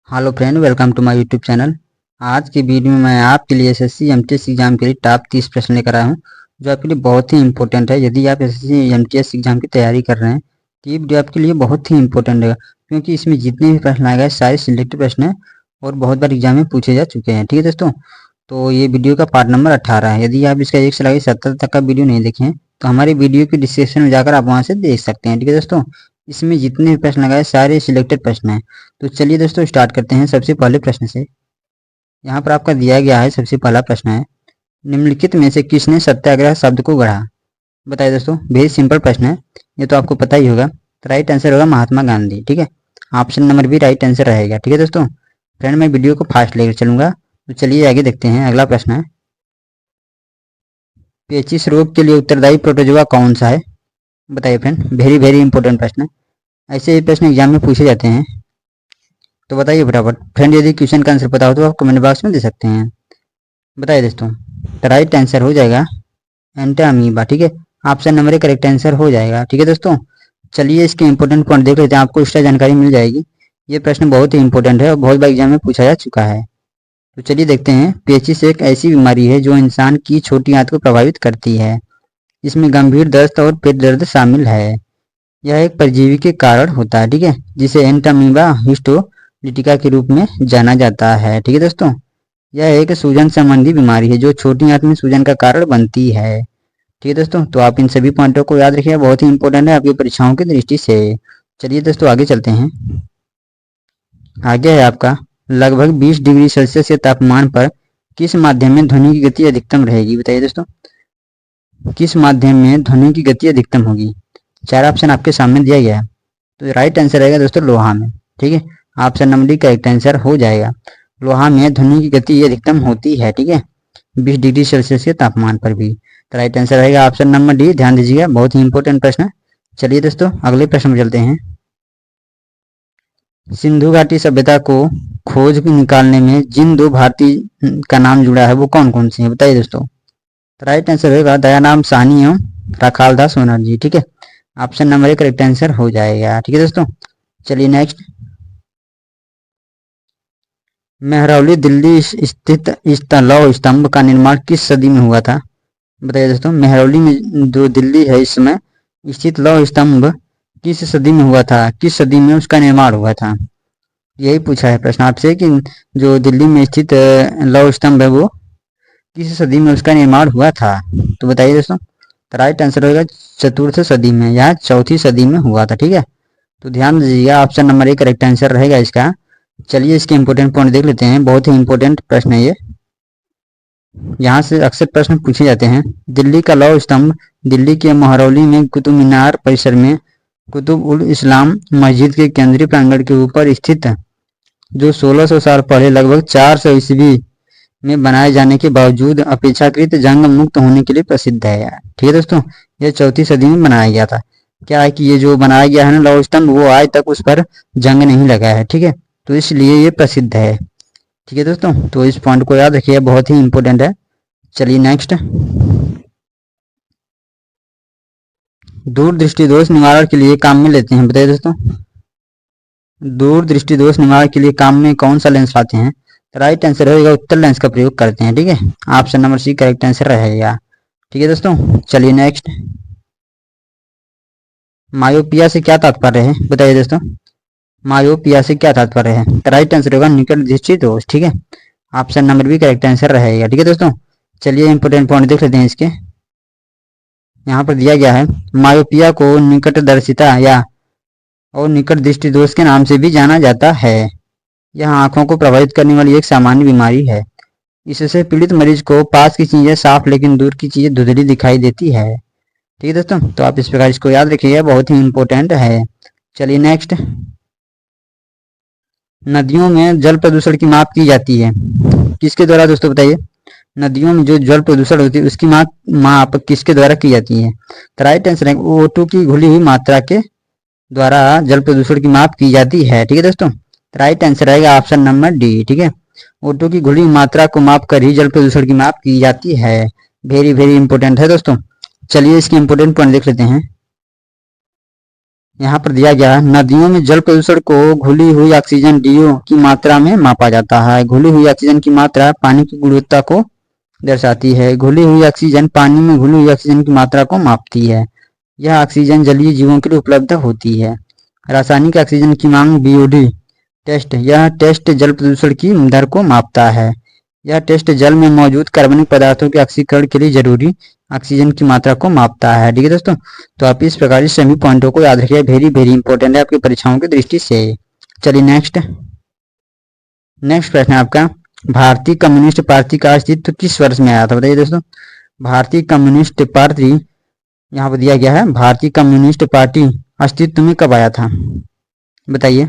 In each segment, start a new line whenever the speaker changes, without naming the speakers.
Hello friend, welcome to my YouTube channel. आज की video में मैं आपके लिए एसएससी एमटीएस एग्जाम के लिए टॉप 30 प्रश्न लेकर आया हूं, जो आपके लिए बहुत ही इंपॉर्टेंट है। यदि आप एसएससी एमटीएस एग्जाम की तैयारी कर रहे हैं तो ये वीडियो आपके लिए बहुत ही इंपॉर्टेंट है, क्योंकि इसमें जितने भी प्रश्न आए गए सारे सिलेक्टेड प्रश्न हैं और बहुत बार एग्जाम में पूछे जा चुके हैं। ठीक है दोस्तों, तो ये वीडियो का पार्ट नंबर 18 है। यदि आप इसका 1 से लेकर 70 तक का वीडियो नहीं देखे हैं तो हमारी वीडियो की डिस्क्रिप्शन में जाकर आप वहाँ से देख सकते हैं। ठीक है दोस्तों, इसमें जितने भी प्रश्न लगाए सारे सिलेक्टेड प्रश्न हैं। तो चलिए दोस्तों स्टार्ट करते हैं सबसे पहले प्रश्न से। यहाँ पर आपका दिया गया है, सबसे पहला प्रश्न है, निम्नलिखित में से किसने सत्याग्रह शब्द को गढ़ा? बताइए दोस्तों, वेरी सिंपल प्रश्न है, ये तो आपको पता ही होगा। तो राइट आंसर होगा महात्मा गांधी। ठीक है, option number B right answer रहेगा। ठीक है दोस्तों, फ्रेंड मैं वीडियो को फास्ट लेकर चलूंगा, तो चलिए आगे देखते हैं। अगला प्रश्न है, पेचिश रोग के लिए उत्तरदायी प्रोटोजोआ कौन सा है? बताइए फ्रेंड, वेरी वेरी इंपॉर्टेंट प्रश्न है, ऐसे ही प्रश्न एग्जाम में पूछे जाते हैं। तो बताइए फटाफट फ्रेंड, यदि क्वेश्चन का आंसर पता हो तो आप कमेंट बॉक्स में दे सकते हैं। बताइए दोस्तों, तो राइट आंसर हो जाएगा एंटामीबा। ठीक है, option number A correct answer हो जाएगा। ठीक है दोस्तों, चलिए इसके इंपॉर्टेंट पॉइंट देख लेते हैं, आपको एक्स्ट्रा जानकारी मिल जाएगी। ये प्रश्न बहुत ही इंपॉर्टेंट है और बहुत बार एग्जाम में पूछा जा चुका है। तो चलिए देखते हैं। पेचिश एक ऐसी बीमारी है जो इंसान की छोटी आंत को प्रभावित करती है। इसमें गंभीर दस्त और पेट दर्द शामिल है। यह एक परजीवी के कारण होता है। ठीक है, जिसे एंटामीबा हिस्टोलिटिका के रूप में जाना जाता है। ठीक है दोस्तों, यह एक सूजन संबंधी बीमारी है जो छोटी आंत में सूजन का कारण बनती है। ठीक है दोस्तों, तो आप इन सभी पॉइंटों को याद रखिए, बहुत ही इंपॉर्टेंट है आपकी परीक्षाओं की दृष्टि से। चलिए दोस्तों आगे चलते हैं। आगे है आपका, लगभग 20 डिग्री सेल्सियस के तापमान पर किस माध्यम में ध्वनि की गति अधिकतम रहेगी? बताइए दोस्तों, किस माध्यम में ध्वनि की गति अधिकतम होगी? 4 ऑप्शन आपके सामने दिया गया है। तो राइट आंसर रहेगा दोस्तों लोहा में। ठीक है, option number D correct answer हो जाएगा। लोहा में ध्वनि की गति अधिकतम होती है। ठीक है, 20 डिग्री सेल्सियस के तापमान पर भी। तो राइट आंसर रहेगा ऑप्शन नंबर डी, ध्यान दीजिएगा, बहुत ही इंपॉर्टेंट प्रश्न है। चलिए दोस्तों अगले प्रश्न में चलते हैं। सिंधु घाटी सभ्यता को खोज निकालने में जिन 2 भारतीय का नाम जुड़ा है वो कौन कौन से हैं? बताइए दोस्तों। तो राइट आंसर होगा दयाराम साहनी एवं राखालदास बनर्जी। ठीक है, ऑप्शन नंबर 1 करेक्ट आंसर हो जाएगा। ठीक है दोस्तों, चलिए नेक्स्ट, मेहरौली दिल्ली स्थित लौह स्तंभ का निर्माण किस सदी में हुआ था? बताइए दोस्तों, मेहरौली में जो दिल्ली है इस समय स्थित लौह स्तंभ किस सदी में हुआ था, किस सदी में उसका निर्माण हुआ था? यही पूछा है प्रश्न आपसे कि जो दिल्ली में स्थित लौह स्तंभ है वो किस सदी में उसका निर्माण हुआ था। तो बताइए दोस्तों, तो राइट आंसर होगा चतुर्थ सदी में या चौथी सदी में हुआ था। ठीक है, तो ध्यान दीजिएगा, ऑप्शन नंबर 1 करेक्ट आंसर रहेगा इसका। चलिए इसके इंपॉर्टेंट पॉइंट देख लेते हैं, बहुत ही इंपॉर्टेंट प्रश्न है ये, यहाँ से अक्सर प्रश्न पूछे जाते हैं। दिल्ली का लौह स्तंभ दिल्ली के महरौली में कुतुब मीनार परिसर में कुतुब उल इस्लाम मस्जिद के केंद्रीय प्रांगण के ऊपर स्थित है, जो 1600 साल पहले लगभग 400 ईस्वी में बनाए जाने के बावजूद अपेक्षाकृत जंग मुक्त होने के लिए प्रसिद्ध है यार। ठीक है दोस्तों, यह चौथी सदी में बनाया गया था। क्या है कि ये जो बनाया गया है ना लौह स्तंभ, वो आज तक उस पर जंग नहीं लगा है। ठीक है, तो इसलिए ये प्रसिद्ध है। ठीक है दोस्तों, तो इस पॉइंट को याद रखिए, बहुत ही इंपॉर्टेंट है। चलिए नेक्स्ट, दूर दृष्टि दोष निवारण के लिए काम में लेते हैं। बताइए दोस्तों, दूर दृष्टि दोष निवारण के लिए काम में कौन सा लेंस लाते हैं? राइट आंसर होगा उत्तल लेंस का प्रयोग करते हैं। ठीक है, option number C correct answer रहेगा। ठीक है दोस्तों, चलिए नेक्स्ट, मायोपिया से क्या तात्पर्य है? बताइए दोस्तों, मायोपिया से क्या तात्पर्य है? राइट आंसर होगा निकट दृष्टि दोष। ठीक है, option number B correct answer रहेगा। ठीक है दोस्तों, चलिए इंपोर्टेंट पॉइंट देख लेते हैं इसके। यहाँ पर दिया गया है, मायोपिया को निकटदर्शिता या और निकट दृष्टि दोष के नाम से भी जाना जाता है। यह आंखों को प्रभावित करने वाली एक सामान्य बीमारी है। इससे पीड़ित मरीज को पास की चीजें साफ लेकिन दूर की चीजें धुंधली दिखाई देती है। ठीक है दोस्तों, तो आप इस प्रकार इसको याद रखिएगा, बहुत ही इंपॉर्टेंट है। चलिए नेक्स्ट, नदियों में जल प्रदूषण की माप की जाती है किसके द्वारा? दोस्तों बताइए, नदियों में जो जल प्रदूषण होती है उसकी माप किसके द्वारा की जाती है? तो राइट आंसर है O2 की घुली हुई मात्रा के द्वारा जल प्रदूषण की माप की जाती है। ठीक है दोस्तों, राइट आंसर रहेगा ऑप्शन नंबर डी। ठीक है, O2 की घुली मात्रा को माप कर ही जल प्रदूषण की माप की जाती है। वेरी वेरी इंपॉर्टेंट है दोस्तों। चलिए इसके इंपॉर्टेंट पॉइंट देख लेते हैं। यहाँ पर दिया गया है नदियों में जल प्रदूषण को घुली हुई ऑक्सीजन डीओ की मात्रा में मापा जाता है। घुली हुई ऑक्सीजन की मात्रा पानी की गुणवत्ता को दर्शाती है। घुली हुई ऑक्सीजन पानी में घुली हुई ऑक्सीजन की मात्रा को मापती है। यह ऑक्सीजन जलीय जीवों के लिए उपलब्ध होती है। रासायनिक ऑक्सीजन की मांग बीओडी टेस्ट, यह टेस्ट जल प्रदूषण की दर को मापता है। यह टेस्ट जल में मौजूद कार्बनिक पदार्थों के ऑक्सीकरण के लिए जरूरी ऑक्सीजन की मात्रा को मापता है। ठीक है दोस्तों, तो आप इस प्रकार सभी पॉइंटों को याद रखिए, वेरी वेरी इंपॉर्टेंट है आपकी परीक्षाओं की दृष्टि से। चलिए नेक्स्ट प्रश्न है आपका, भारतीय कम्युनिस्ट पार्टी का अस्तित्व किस वर्ष में आया था? बताइए दोस्तों, भारतीय कम्युनिस्ट पार्टी यहाँ पर दिया गया है, भारतीय कम्युनिस्ट पार्टी अस्तित्व में कब आया था? बताइए,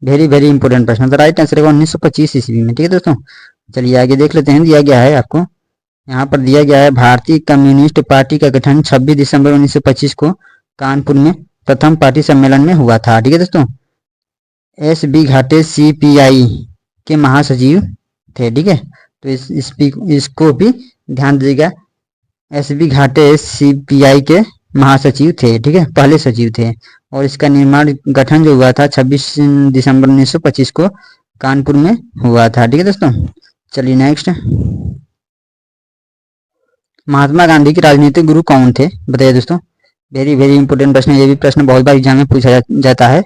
वेरी वेरी इंपॉर्टेंट प्रश्न। तो राइट आंसर है 1925 ईस्वी में। ठीक है दोस्तों, चलिए आगे देख लेते हैं। दिया गया है आपको, यहाँ पर दिया गया है भारतीय कम्युनिस्ट पार्टी का गठन 26 दिसंबर 1925 को कानपुर में प्रथम पार्टी सम्मेलन में हुआ था। ठीक है दोस्तों, एस बी घाटे सीपीआई के महासचिव थे। ठीक है, तो इसको भी ध्यान दीजिएगा, एस बी घाटे सीपीआई के महासचिव थे। ठीक है, पहले सचिव थे, और इसका निर्माण गठन जो हुआ था 26 दिसंबर 1925 को कानपुर में हुआ था। ठीक है दोस्तों, चलिए नेक्स्ट, महात्मा गांधी के राजनीतिक गुरु कौन थे? बताइए दोस्तों, वेरी वेरी इंपोर्टेंट प्रश्न, ये भी प्रश्न बहुत बार एग्जाम में पूछा जाता है।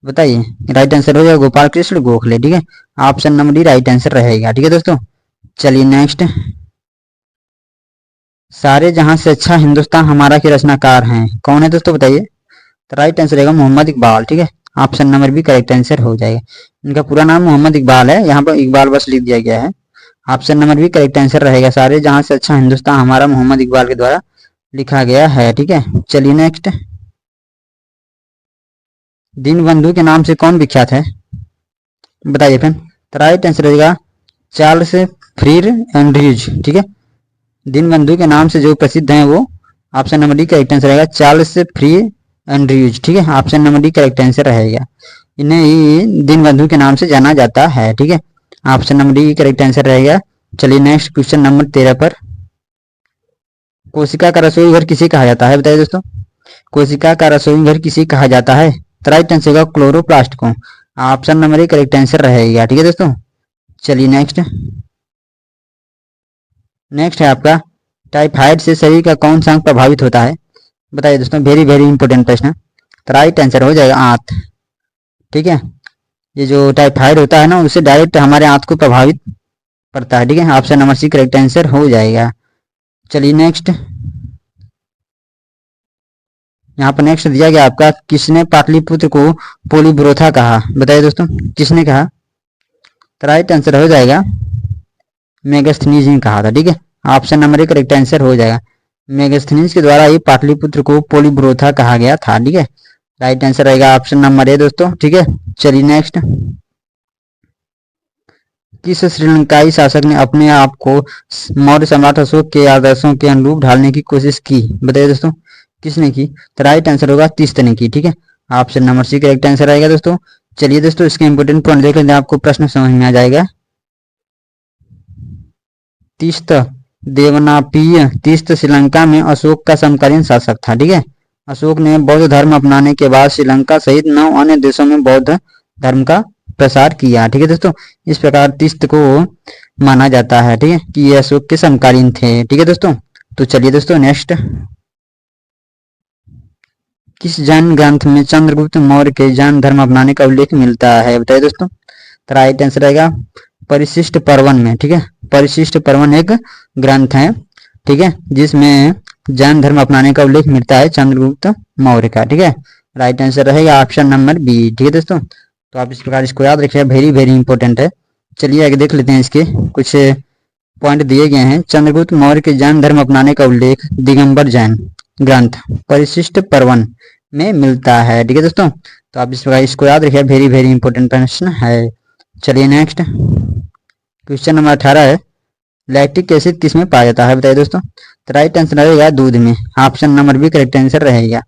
बताइए, राइट आंसर हो जाएगा गोपाल कृष्ण गोखले। ठीक है, option number D right answer रहेगा। ठीक है दोस्तों, चलिए नेक्स्ट, सारे जहां से अच्छा हिंदुस्तान हमारा के रचनाकार हैं, कौन है दोस्तों? बताइए, तो राइट आंसर रहेगा मोहम्मद इकबाल। ठीक है, option number B correct answer हो जाएगा। इनका पूरा नाम मोहम्मद इकबाल है, यहाँ पर इकबाल बस लिख दिया गया है। Option number B correct answer रहेगा, सारे जहां से अच्छा हिंदुस्तान हमारा मोहम्मद इकबाल के द्वारा लिखा गया है। ठीक है, चलिए नेक्स्ट, दीनबंधु के नाम से कौन विख्यात है? बताइए फिर, तो राइट आंसर रहेगा चार्ल्स फ्रीर एंड्रयूज। ठीक है, दीनबंधु के नाम से जो प्रसिद्ध हैं वो option number D correct answer रहेगा, चार्ल्स फ्री एंड्रयूज। ठीक है, option number D correct answer रहेगा, इन्हें ही दीनबंधु के नाम से जाना जाता है। ठीक है, option number D correct answer रहेगा। चलिए नेक्स्ट क्वेश्चन नंबर 13 पर, कोशिका का रसोई घर किसे कहा जाता है? बताइए दोस्तों, कोशिका का रसोई घर किसे कहा जाता है? तो राइट आंसर होगा क्लोरोप्लास्ट को, option number A correct answer रहेगा। ठीक है दोस्तों, चलिए नेक्स्ट है आपका, टाइफाइड से शरीर का कौन सा अंग प्रभावित होता है? बताइए दोस्तों, वेरी वेरी इंपॉर्टेंट प्रश्न, तो राइट आंसर हो जाएगा आंत। ठीक है, ये जो टाइफाइड होता है ना, उससे डायरेक्ट हमारे आंत को प्रभावित करता है। ठीक है, option number C correct answer हो जाएगा। चलिए नेक्स्ट, यहाँ पर नेक्स्ट दिया गया आपका, किसने पाटलिपुत्र को पोलीब्रोथा कहा? बताइए दोस्तों, किसने कहा? तो राइट आंसर हो जाएगा मेगास्थनीज ने कहा था। ठीक है, option number A correct answer हो जाएगा, मेगास्थनीज के द्वारा ही पाटलिपुत्र को पोलीब्रोथा कहा गया था। ठीक है, राइट आंसर रहेगा ऑप्शन नंबर ए दोस्तों। ठीक है, चलिए नेक्स्ट, किस श्रीलंकाई शासक ने अपने आप को मौर्य सम्राट अशोक के आदर्शों के अनुरूप ढालने की कोशिश की? बताइए दोस्तों, किसने की? तो राइट आंसर होगा तीस्त ने की। ठीक है, option number C correct answer रहेगा दोस्तों। चलिए दोस्तों, इसके इंपोर्टेंट पॉइंट देख लेते हैं, आपको प्रश्न समझ में आ जाएगा। तीस्त देवनापिय, तीस्त श्रीलंका में अशोक का समकालीन शासक था। ठीक है, अशोक ने बौद्ध धर्म अपनाने के बाद श्रीलंका सहित 9 अन्य देशों में बौद्ध धर्म का प्रसार किया। ठीक है दोस्तों, इस प्रकार तीस्त को माना जाता है। ठीक है, कि ये अशोक के समकालीन थे। ठीक है दोस्तों, तो चलिए दोस्तों नेक्स्ट, किस जैन ग्रंथ में चंद्रगुप्त मौर्य के जैन धर्म अपनाने का उल्लेख मिलता है? बताइए दोस्तों, तो राइट आंसर रहेगा परिशिष्ट पर्वन में। ठीक है, परिशिष्ट पर्वन एक ग्रंथ है, ठीक है, जिसमें जैन धर्म अपनाने का उल्लेख मिलता है चंद्रगुप्त मौर्य का। ठीक है, राइट आंसर रहेगा ऑप्शन नंबर बी। ठीक है दोस्तों, तो आप इस प्रकार इसको याद रखिए, वेरी वेरी इंपॉर्टेंट है। चलिए आगे देख लेते हैं, इसके कुछ पॉइंट दिए गए हैं। चंद्रगुप्त मौर्य के जैन धर्म अपनाने का उल्लेख दिगंबर जैन ग्रंथ परिशिष्ट पर्वन में मिलता है। ठीक है दोस्तों, तो आप इस प्रकार इसको याद रखिए, वेरी वेरी इंपॉर्टेंट प्रश्न है। चलिए नेक्स्ट, क्वेश्चन नंबर 18 है, लैक्टिक एसिड किस में पाया जाता है? बताइए दोस्तों, तो राइट आंसर रहेगा दूध में, option number B correct answer रहेगा,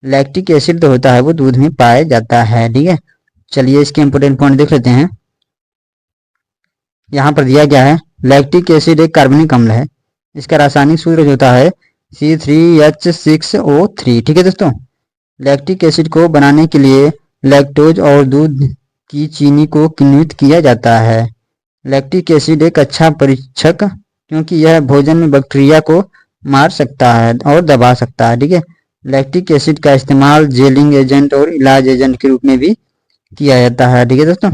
लैक्टिक एसिड तो होता है वो दूध में पाया जाता है। ठीक है, चलिए इसके इंपोर्टेंट पॉइंट देख लेते हैं। यहाँ पर दिया गया है, लैक्टिक एसिड एक कार्बनिक अम्ल है, इसका रासायनिक सूत्र होता है C3H6O3। ठीक है दोस्तों, लैक्टिक एसिड को बनाने के लिए लैक्टोज और दूध की चीनी को किण्वित किया जाता है। लैक्टिक एसिड एक अच्छा परीक्षक क्योंकि यह भोजन में बैक्टीरिया को मार सकता है और दबा सकता है। ठीक है, लैक्टिक एसिड का इस्तेमाल जेलिंग एजेंट और इलाज एजेंट के रूप में भी किया जाता है। ठीक है दोस्तों,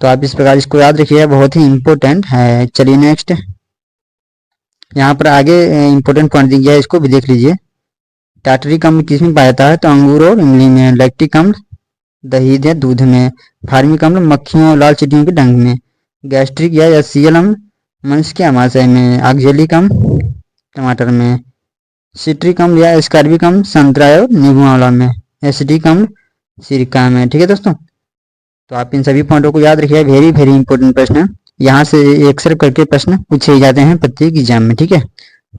तो आप इस प्रकार इसको याद रखिए, बहुत ही इंपॉर्टेंट है। चलिए नेक्स्ट, यहाँ पर आगे इंपॉर्टेंट पॉइंट दिया है, इसको भी देख लीजिए। टाटरिक अम्ल किसमें पाया जाता है? तो अंगूर और इमली में। लैक्टिक अम्ल दही या दूध में। फार्मिक अम्ल मक्खियों और लाल चींटियों के डंक में। गैस्ट्रिक या एसियल अम्ल मनुष्य के आमाशय में। ऑक्जेलिक अम्ल टमाटर में। सिट्रिक अम्ल या एस्कॉर्बिक अम्ल संतरा और नींबू आंवला में। एसिडिक अम्ल सिरका में। ठीक है दोस्तों, तो आप इन सभी पॉइंटों को याद रखिए, वेरी वेरी इंपॉर्टेंट प्रश्न है। यहाँ से अक्सर करके प्रश्न पूछे जाते हैं प्रत्येक एग्जाम में। ठीक है,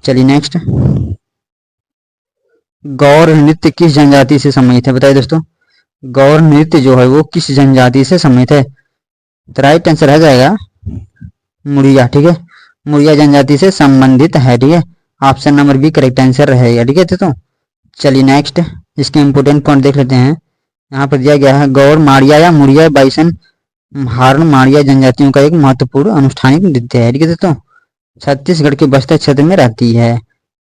चलिए नेक्स्ट, गौर नृत्य किस जनजाति से संबंधित है? बताइए दोस्तों, गौर नृत्य जो है वो किस जनजाति से संबंधित है? तो राइट आंसर आ जाएगा मुड़िया। ठीक है, मुड़िया जनजाति से संबंधित है। ठीक है, option number B correct answer रहेगा। ठीक है दोस्तों, चलिए नेक्स्ट, इसके इंपोर्टेंट पॉइंट देख लेते हैं। यहाँ पर दिया गया है गौर माड़िया या मुड़िया बाइसन हार्न माड़िया जनजातियों का एक महत्वपूर्ण अनुष्ठानिक नृत्य है। ठीक है दोस्तों, छत्तीसगढ़ के बस्तर क्षेत्र में रहती है।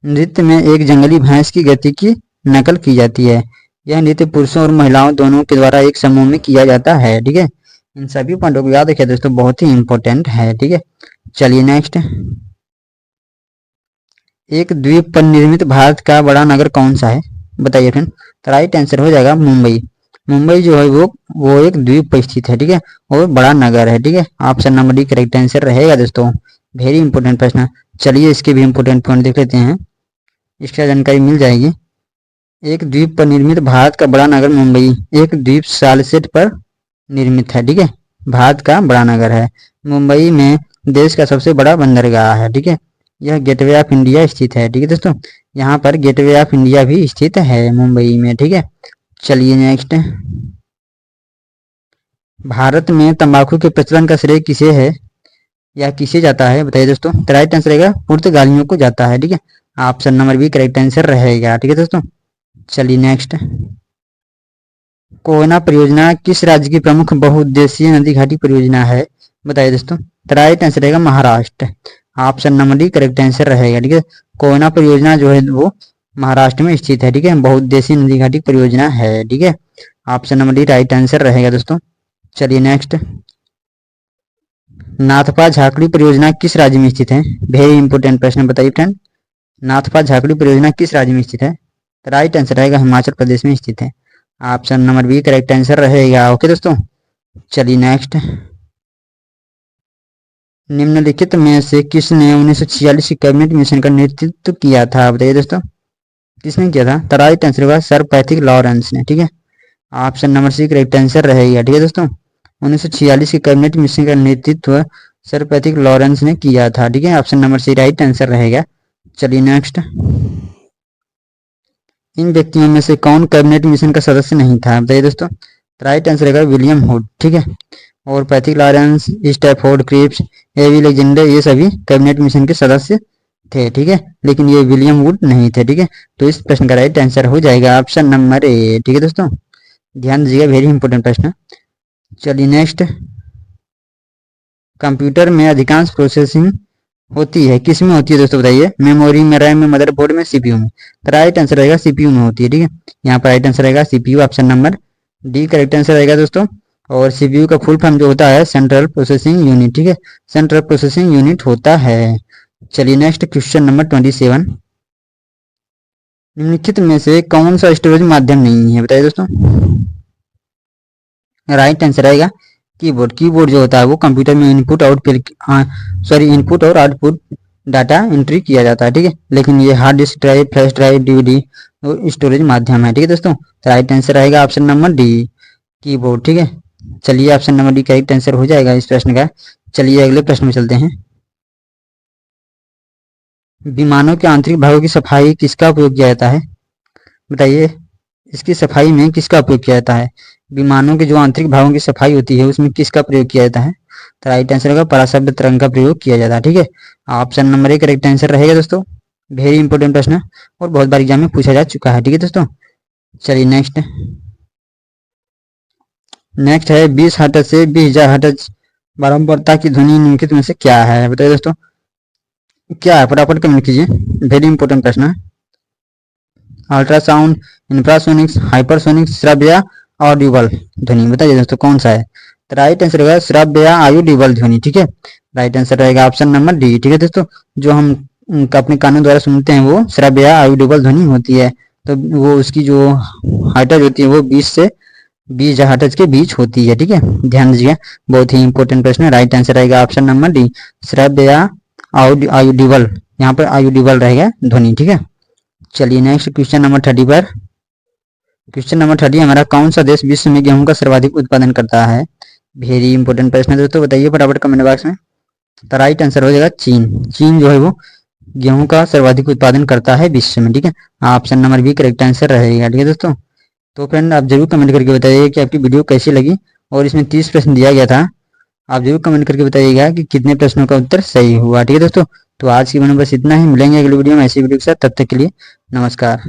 नृत्य में एक जंगली भैंस की गति की नकल की जाती है। यह नृत्य पुरुषों और महिलाओं दोनों के द्वारा एक समूह में किया जाता है। ठीक है, इन सभी पॉइंटों को याद रखिए दोस्तों, बहुत ही इंपॉर्टेंट है। ठीक है, चलिए नेक्स्ट, एक द्वीप पर निर्मित भारत का बड़ा नगर कौन सा है? बताइए फ्रेंड। तो राइट आंसर हो जाएगा मुंबई। मुंबई जो है वो एक द्वीप पर स्थित है। ठीक है, और बड़ा नगर है। ठीक है, option number D correct answer रहेगा दोस्तों, वेरी इंपॉर्टेंट प्रश्न। चलिए इसके भी इंपॉर्टेंट पॉइंट देख लेते हैं, इसका जानकारी मिल जाएगी। एक द्वीप पर निर्मित भारत का बड़ा नगर मुंबई एक द्वीप सालसेट पर निर्मित है। ठीक है, भारत का बड़ा नगर है। मुंबई में देश का सबसे बड़ा बंदरगाह है। ठीक है, यह गेटवे ऑफ इंडिया स्थित है। ठीक है दोस्तों, यहाँ पर गेटवे ऑफ इंडिया भी स्थित है मुंबई में। ठीक है, चलिए नेक्स्ट, भारत में तंबाकू के प्रचलन का श्रेय किसे है या किसे जाता है? बताइए दोस्तों। तो राइट आंसर रहेगा पुर्तगालियों को जाता है। ठीक है, option number B correct answer रहेगा। ठीक है दोस्तों, चलिए नेक्स्ट, कोयना परियोजना किस राज्य की प्रमुख बहुउद्देशीय नदी घाटी परियोजना है? बताइए दोस्तों। तो राइट आंसर रहेगा Maharashtra, option number D correct answer रहेगा। ठीक है, कोयना परियोजना जो है वो महाराष्ट्र में स्थित है। ठीक है, बहुउद्देशीय नदी घाटी परियोजना है। ठीक है, option number D right answer रहेगा दोस्तों। चलिए नेक्स्ट, नाथपा झाकड़ी परियोजना किस राज्य में स्थित है? वेरी इंपोर्टेंट प्रश्न, बताइए फ्रेंड। नाथपा झाकड़ी परियोजना किस राज्य में स्थित है? राइट आंसर रहेगा हिमाचल प्रदेश में स्थित है, option number B correct answer रहेगा। ओके दोस्तों, चलिए नेक्स्ट, निम्नलिखित में से किसने 1946 के कैबिनेट मिशन का नेतृत्व किया था? बताइए दोस्तों, किसने किया था? तो राइट आंसर होगा सर पैट्रिक लॉरेंस ने। ठीक है, option number C correct answer रहेगा। ठीक है दोस्तों, 1946 के कैबिनेट मिशन का नेतृत्व सर पैट्रिक लॉरेंस ने किया था। ठीक है, option number C right answer रहेगा। चलिए नेक्स्ट, इन व्यक्तियों में से कौन कैबिनेट मिशन का सदस्य नहीं था? बताइए दोस्तों। राइट आंसर रहेगा विलियम हुड। ठीक है, और पैट्रिक लॉरेंस, स्टैफोर्ड क्रिप्स, एवी अलेक्जेंडर, ये सभी कैबिनेट मिशन के सदस्य थे। ठीक है, लेकिन ये विलियम वुड नहीं थे। ठीक है, तो इस प्रश्न का राइट आंसर हो जाएगा ऑप्शन नंबर ए। ठीक है दोस्तों, ध्यान दीजिएगा, वेरी इंपॉर्टेंट प्रश्न। चलिए नेक्स्ट, कंप्यूटर में अधिकांश प्रोसेसिंग होती है किस में होती है दोस्तों? बताइए। मेमोरी में, रैम में, मदरबोर्ड में, सीपीयू में। तो राइट आंसर रहेगा सीपीयू में होती है। ठीक है, यहाँ पर राइट आंसर रहेगा CPU, option number D correct answer रहेगा दोस्तों। और सीपीयू का फुल फॉर्म जो होता है सेंट्रल प्रोसेसिंग यूनिट। ठीक है, सेंट्रल प्रोसेसिंग यूनिट होता है। चलिए नेक्स्ट, क्वेश्चन नंबर 27, निम्नलिखित में से कौन सा स्टोरेज माध्यम नहीं है? बताइए दोस्तों। राइट आंसर रहेगा कीबोर्ड। कीबोर्ड जो होता है वो कंप्यूटर में इनपुट इनपुट और आउटपुट डाटा एंट्री किया जाता है। ठीक है, लेकिन ये hard disk drive, flash drive, DVD storage माध्यम है। ठीक है दोस्तों, तो राइट आंसर रहेगा ऑप्शन नंबर डी कीबोर्ड। ठीक है, चलिए option number D correct answer हो जाएगा इस प्रश्न का। चलिए अगले प्रश्न में चलते हैं। विमानों के आंतरिक भागों की सफाई किसका उपयोग किया जाता है? बताइए, इसकी सफाई में किसका उपयोग किया जाता है? विमानों के जो आंतरिक भागों की सफाई होती है उसमें किसका प्रयोग किया जाता है? तो राइट आंसर होगा पराशब्द तरंग का प्रयोग किया जाता है। ठीक है, option number A correct answer रहेगा दोस्तों, वेरी इंपॉर्टेंट प्रश्न और बहुत बार एग्जाम में पूछा जा चुका है। ठीक है दोस्तों, चलिए नेक्स्ट है 20 हर्ट्ज से 20,000 हर्ट्ज बारंबारता की ध्वनि निम्नलिखित में से क्या है? बताइए दोस्तों क्या है, फटाफट कमेंट कीजिए। वेरी इंपॉर्टेंट प्रश्न है। अल्ट्रासाउंड, इंफ्रासोनिक्स, हाइपरसोनिक्स, श्रव्य या ऑडिबल ध्वनि, बताइए दोस्तों कौन सा है? तो राइट आंसर रहेगा श्रव्य या ऑडिबल ध्वनि। ठीक है, राइट आंसर रहेगा ऑप्शन नंबर डी। ठीक है दोस्तों, जो हम अपने कानों द्वारा सुनते हैं वो श्रव्य या ऑडिबल ध्वनि होती है। तो वो उसकी जो हर्ट्ज होती है वो 20 से 20,000 हर्ट्ज के बीच होती है। ठीक है, ध्यान दीजिए, बहुत ही इंपॉर्टेंट प्रश्न है। राइट आंसर रहेगा ऑप्शन नंबर डी, श्रव्य या ऑडिबल, यहाँ पर ऑडिबल रहेगा ध्वनि। ठीक है, चलिए नेक्स्ट क्वेश्चन नंबर 30 पर। क्वेश्चन नंबर 30 हमारा, कौन सा देश विश्व में गेहूं का सर्वाधिक उत्पादन करता है? वेरी इंपॉर्टेंट प्रश्न है दोस्तों, बताइए फटाफट कमेंट बॉक्स में। तो राइट आंसर हो जाएगा चीन। चीन जो है वो गेहूं का सर्वाधिक उत्पादन करता है विश्व में। ठीक है, option number B correct answer रहेगा। ठीक है दोस्तों, तो फ्रेंड आप जरूर कमेंट करके बताइए कि आपकी वीडियो कैसी लगी, और इसमें 30 प्रश्न दिया गया था, आप जरूर कमेंट करके बताइएगा कि कितने प्रश्नों का उत्तर सही हुआ। ठीक है दोस्तों, तो आज की वीडियो में बस इतना ही, मिलेंगे अगली वीडियो में ऐसी वीडियो के साथ, तब तक के लिए नमस्कार।